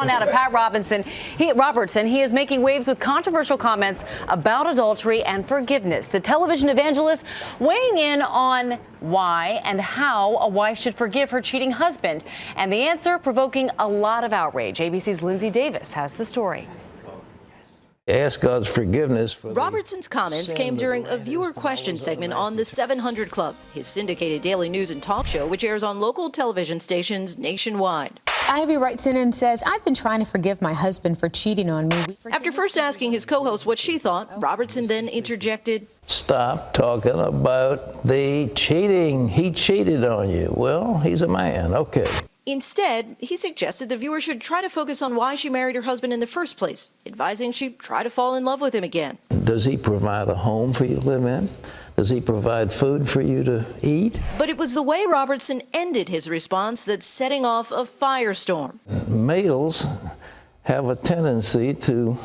on now to Pat Robertson. He is making waves with controversial comments about adultery and forgiveness. The television evangelist weighing in on why and how a wife should forgive her cheating husband. And the answer provoking a lot of outrage. ABC's Lindsay Davis has the story. Ask God's forgiveness for Robertson's comments came during a viewer question segment on the 700 Club, his syndicated daily news and talk show, which airs on local television stations nationwide. Ivy writes in and says, I've been trying to forgive my husband for cheating on me. After first asking his co-host what she thought, Robertson then interjected, Stop talking about the cheating. He cheated on you. Well, he's a man. Okay. Instead, he suggested the viewer should try to focus on why she married her husband in the first place, advising she try to fall in love with him again. Does he provide a home for you to live in? Does he provide food for you to eat? But it was the way Robertson ended his response that's setting off a firestorm. Males have a tendency to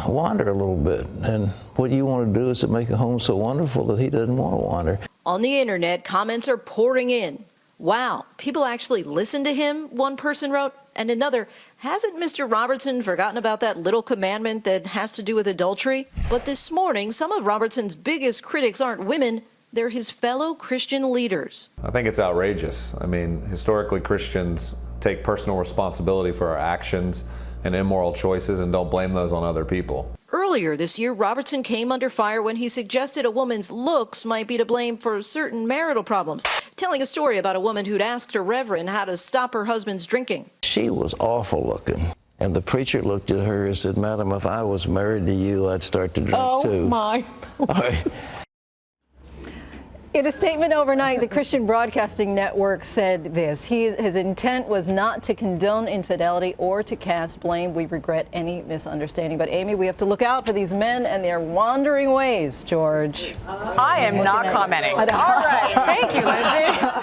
wander a little bit. And what you want to do is to make a home so wonderful that he doesn't want to wander. On the internet, comments are pouring in. Wow, people actually listen to him, one person wrote. And another, hasn't Mr. Robertson forgotten about that little commandment that has to do with adultery? But this morning, some of Robertson's biggest critics aren't women, they're his fellow Christian leaders. I think it's outrageous. I mean, historically, Christians take personal responsibility for our actions and immoral choices and don't blame those on other people. Earlier this year, Robertson came under fire when he suggested a woman's looks might be to blame for certain marital problems, telling a story about a woman who'd asked her reverend how to stop her husband's drinking. She was awful looking. And the preacher looked at her and said, Madam, if I was married to you, I'd start to drink too. Oh, my. All right. In a statement overnight, the Christian Broadcasting Network said this. His intent was not to condone infidelity or to cast blame. We regret any misunderstanding. But, Amy, we have to look out for these men and their wandering ways, George. I am not commenting. All right. Thank you, Lindsay.